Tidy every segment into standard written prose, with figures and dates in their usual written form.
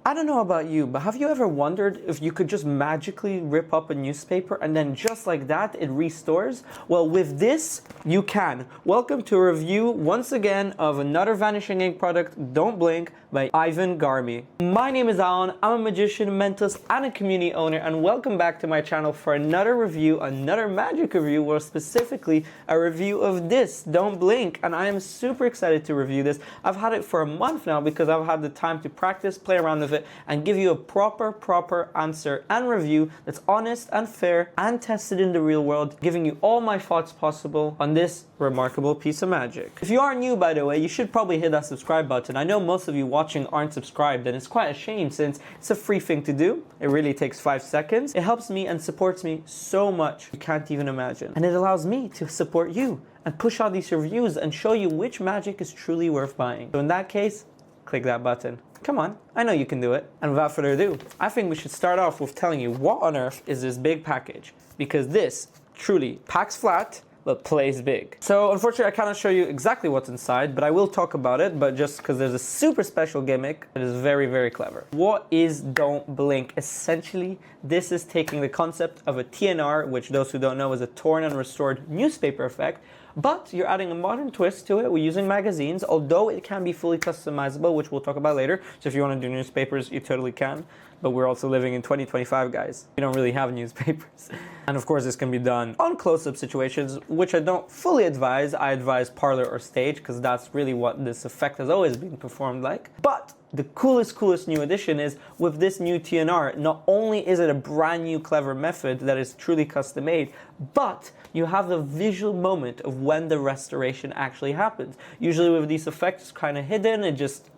I don't know about you, but have you ever wondered if you could just magically rip up a newspaper and then just like that, it restores? Well, with this, you can. Welcome to a review, once again, of another Vanishing ink product, Don't Blink, by Yvan Garmy. My name is Alon, I'm a magician, mentalist, and a community owner, and welcome back to my channel for another review, another magic review, or specifically a review of this, Don't Blink, and I am super excited to review this. I've had it for a month now because I've had the time to practice, play around with it, and give you a proper answer and review that's honest and fair and tested in the real world, giving you all my thoughts possible on this remarkable piece of magic. If you are new, by the way, you should probably hit that subscribe button. I know most of you watching aren't subscribed, and it's quite a shame since it's a free thing to do. It really takes 5 seconds. It helps me and supports me so much you can't even imagine. And it allows me to support you and push out these reviews and show you which magic is truly worth buying. So in that case, click that button. Come on, I know you can do it. And without further ado, I think we should start off with telling you what on earth is this big package, because this truly packs flat but plays big. So unfortunately, I cannot show you exactly what's inside, but I will talk about it, but just because there's a super special gimmick that is very clever. What is Don't Blink? Essentially, this is taking the concept of a TNR, which those who don't know is a torn and restored newspaper effect, but you're adding a modern twist to it. We're using magazines, although it can be fully customizable, which we'll talk about later. So if you want to do newspapers, you totally can. But we're also living in 2025, guys. We don't really have newspapers. And of course, this can be done on close-up situations, which I don't fully advise. I advise parlor or stage, because that's really what this effect has always been performed like. But the coolest new addition is with this new TNR, not only is it a brand new clever method that is truly custom made, but you have the visual moment of when the restoration actually happens. Usually with these effects, it's kind of hidden,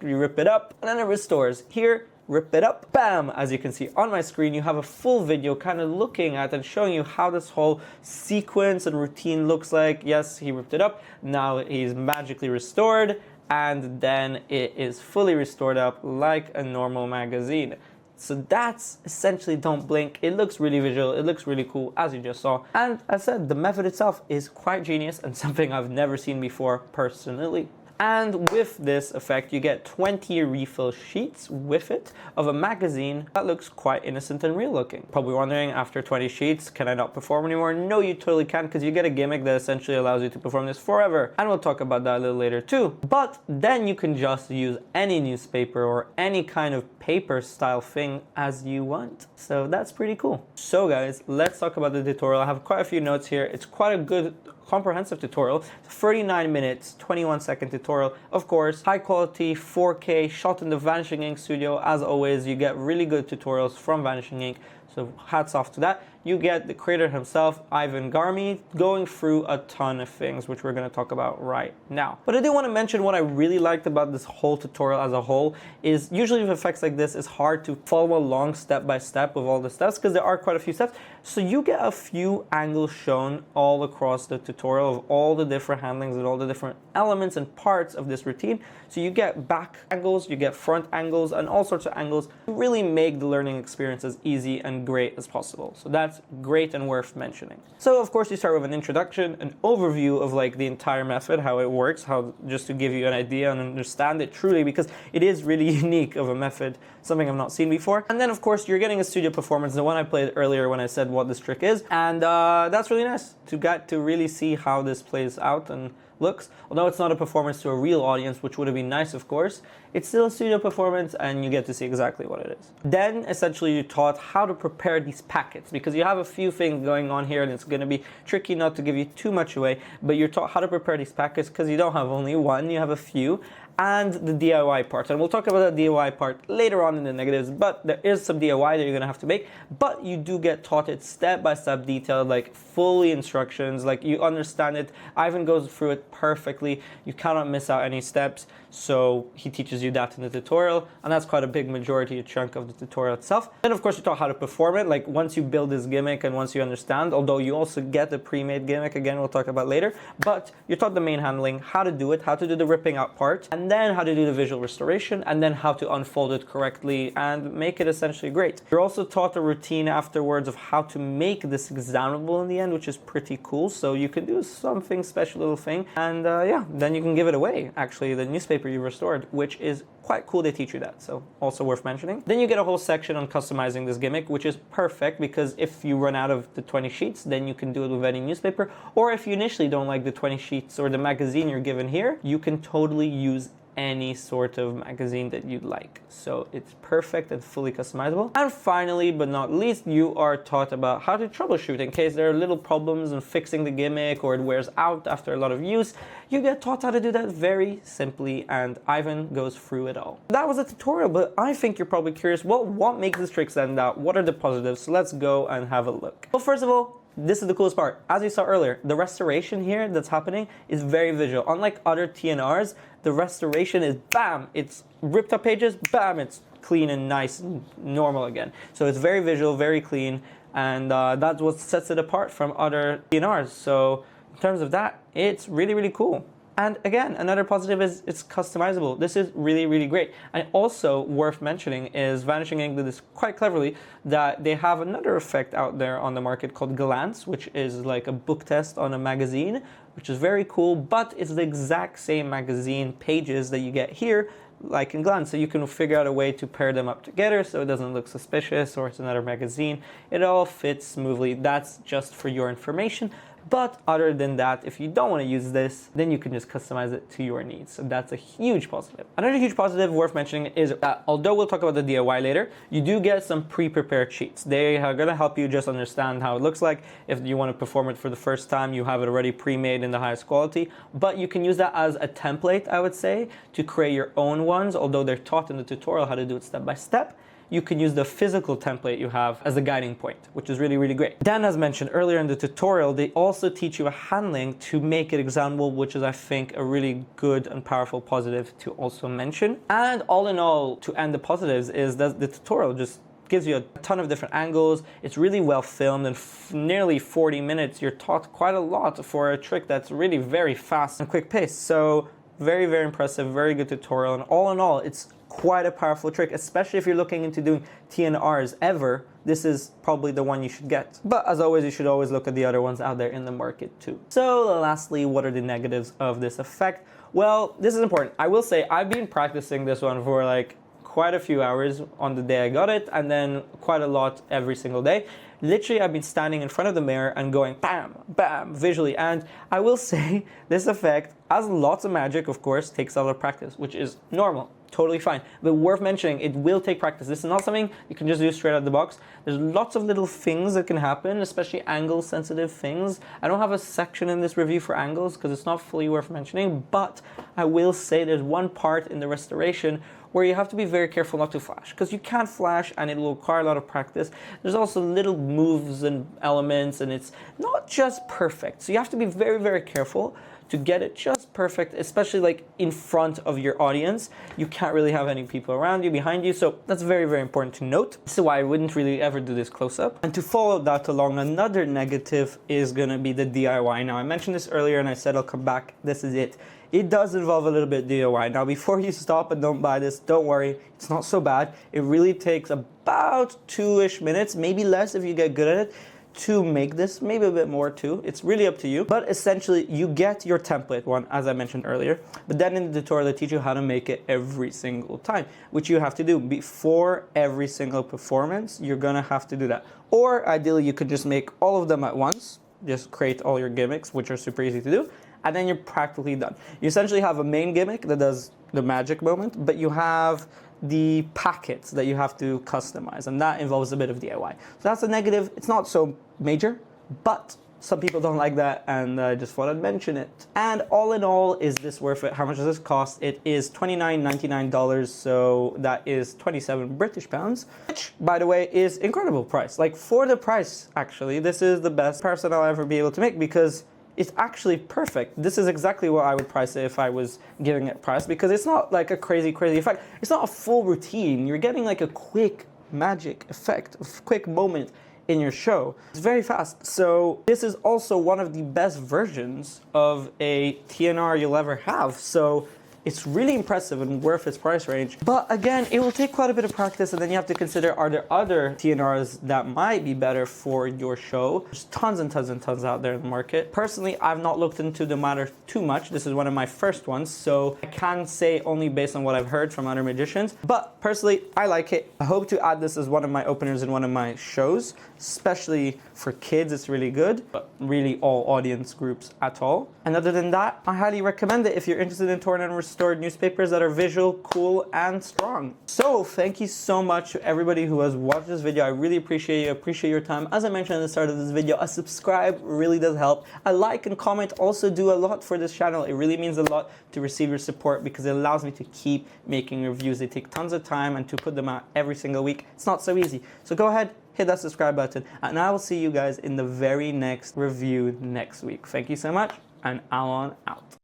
you rip it up and then it restores. Here, rip it up, bam! As you can see on my screen, you have a full video kind of looking at and showing you how this whole sequence and routine looks like. Yes, he ripped it up, now he's magically restored, and then it is fully restored up like a normal magazine. So that's essentially Don't Blink. It looks really visual, it looks really cool, as you just saw. And as I said, the method itself is quite genius and something I've never seen before personally. And with this effect, you get 20 refill sheets with it of a magazine that looks quite innocent and real looking. Probably wondering, after 20 sheets, can I not perform anymore? No, you totally can, because you get a gimmick that essentially allows you to perform this forever. And we'll talk about that a little later too. But then you can just use any newspaper or any kind of paper style thing as you want. So that's pretty cool. So guys, let's talk about the tutorial. I have quite a few notes here. It's quite a good comprehensive tutorial. 39 minutes, 21-second tutorial. Of course, high quality 4K shot in the Vanishing Ink studio. As always, you get really good tutorials from Vanishing Ink. So hats off to that. You get the creator himself, Yvan Garmy, going through a ton of things, which we're going to talk about right now. But I do want to mention what I really liked about this whole tutorial as a whole is usually with effects like this, it's hard to follow along step by step with all the steps because there are quite a few steps. So you get a few angles shown all across the tutorial of all the different handlings and all the different elements and parts of this routine. So you get back angles, you get front angles, and all sorts of angles to really make the learning experience as easy and great as possible. So that's great and worth mentioning. So of course you start with an introduction, an overview of like the entire method, how it works, how just to give you an idea and understand it truly, because it is really unique of a method, something I've not seen before. And then of course you're getting a studio performance, the one I played earlier when I said what this trick is, and that's really nice to get to really see how this plays out and looks. Although it's not a performance to a real audience, which would have been nice of course, it's still a studio performance and you get to see exactly what it is. Then essentially you're taught how to prepare these packets, because you have a few things going on here and it's going to be tricky not to give you too much away, but you're taught how to prepare these packets because you don't have only one, you have a few, and the DIY part. And we'll talk about the DIY part later on in the negatives, but there is some DIY that you're gonna have to make, but you do get taught it step-by-step detailed, like fully instructions, like you understand it. Yvan goes through it perfectly. You cannot miss out any steps. So he teaches you that in the tutorial, and that's quite a big majority, a chunk of the tutorial itself. Then of course you taught how to perform it, like once you build this gimmick and once you understand, although you also get the pre-made gimmick, again we'll talk about later, but you're taught the main handling, how to do it, how to do the ripping out part, and then how to do the visual restoration, and then how to unfold it correctly and make it essentially great. You're also taught a routine afterwards of how to make this examinable in the end, which is pretty cool. So you can do something special little thing, and yeah, then you can give it away. Actually, the newspaper newspaper you restored, which is quite cool. They teach you that, so also worth mentioning. Then you get a whole section on customizing this gimmick, which is perfect because if you run out of the 20 sheets, then you can do it with any newspaper. Or if you initially don't like the 20 sheets or the magazine you're given here, you can totally use any sort of magazine that you'd like. So it's perfect and fully customizable. And finally, but not least, you are taught about how to troubleshoot in case there are little problems in fixing the gimmick or it wears out after a lot of use. You get taught how to do that very simply, and Yvan goes through it all. That was a tutorial, but I think you're probably curious, well, what makes this trick stand out? What are the positives? So let's go and have a look. Well, first of all, this is the coolest part. As you saw earlier, the restoration here that's happening is very visual. Unlike other TNRs, the restoration is bam, it's ripped up pages, bam, it's clean and nice and normal again. So it's very visual, very clean, and that's what sets it apart from other TNRs. So in terms of that, it's really, really cool. And again, another positive is it's customizable. This is really, really great. And also worth mentioning is Vanishing did this quite cleverly, that they have another effect out there on the market called Glance, which is like a book test on a magazine, which is very cool, but it's the exact same magazine pages that you get here, like in Glance. So you can figure out a way to pair them up together so it doesn't look suspicious or it's another magazine. It all fits smoothly. That's just for your information. But other than that, if you don't want to use this, then you can just customize it to your needs. So that's a huge positive. Another huge positive worth mentioning is that although we'll talk about the DIY later, you do get some pre-prepared sheets. They are going to help you just understand how it looks like. If you want to perform it for the first time, you have it already pre-made in the highest quality. But you can use that as a template, I would say, to create your own ones, although they're taught in the tutorial how to do it step by step. You can use the physical template you have as a guiding point, which is really, really great. Dan, as mentioned earlier in the tutorial, they also teach you a handling to make it examinable, which is, I think, a really good and powerful positive to also mention. And all in all, to end the positives, is that the tutorial just gives you a ton of different angles. It's really well filmed, and nearly 40 minutes, you're taught quite a lot for a trick that's really very fast and quick paced. So very, very impressive, very good tutorial. And all in all, it's quite a powerful trick, especially if you're looking into doing TNRs ever. This is probably the one you should get. But as always, you should always look at the other ones out there in the market too. So lastly, what are the negatives of this effect? Well, this is important. I will say I've been practicing this one for like quite a few hours on the day I got it, and then quite a lot every single day. Literally, I've been standing in front of the mirror and going bam, bam, visually. And I will say this effect, as lots of magic, of course, takes a lot of practice, which is normal. Totally fine. But worth mentioning, it will take practice. This is not something you can just do straight out of the box. There's lots of little things that can happen, especially angle sensitive things. I don't have a section in this review for angles because it's not fully worth mentioning, but I will say there's one part in the restoration where you have to be very careful not to flash, because you can't flash and it will require a lot of practice. There's also little moves and elements, and it's not just perfect. So you have to be very, very careful to get it just perfect, especially like in front of your audience. You can't really have any people around you, behind you, so that's very, very important to note. This is why I wouldn't really ever do this close up. And to follow that along, another negative is gonna be the DIY. Now, I mentioned this earlier and I said I'll come back. This is it. It does involve a little bit of DIY. Now, before you stop and don't buy this, don't worry, it's not so bad. It really takes about 2-ish minutes, maybe less if you get good at it, to make this, maybe a bit more too. It's really up to you. But essentially, you get your template one, as I mentioned earlier, but then in the tutorial, they teach you how to make it every single time, which you have to do before every single performance. You're gonna have to do that. Or ideally, you could just make all of them at once, just create all your gimmicks, which are super easy to do, and then you're practically done. You essentially have a main gimmick that does the magic moment, but you have the packets that you have to customize, and that involves a bit of DIY. So that's a negative. It's not so major, but some people don't like that, and I just thought I'd mention it. And all in all, is this worth it? How much does this cost? It is $29.99, so that is 27 British pounds, which, by the way, is incredible price. Like, for the price, actually, this is the best comparison I'll ever be able to make, because it's actually perfect. This is exactly what I would price it if I was giving it price, because it's not like a crazy effect. It's not a full routine. You're getting like a quick magic effect, a quick moment in your show. It's very fast. So this is also one of the best versions of a TNR you'll ever have. So It's really impressive and worth its price range. But again, it will take quite a bit of practice, and then you have to consider, are there other TNRs that might be better for your show? There's tons and tons and tons out there in the market. Personally, I've not looked into the matter too much. This is one of my first ones, so I can say only based on what I've heard from other magicians. But personally, I like it. I hope to add this as one of my openers in one of my shows, especially for kids. It's really good, but really all audience groups at all. And other than that, I highly recommend it if you're interested in torn and restored newspapers that are visual, cool, and strong. So thank you so much to everybody who has watched this video. I really appreciate you, appreciate your time. As I mentioned at the start of this video, a subscribe really does help. A like and comment also do a lot for this channel. It really means a lot to receive your support because it allows me to keep making reviews. They take tons of time, and to put them out every single week, it's not so easy. So go ahead, hit that subscribe button, and I will see you guys in the very next review next week. Thank you so much, and Alon out.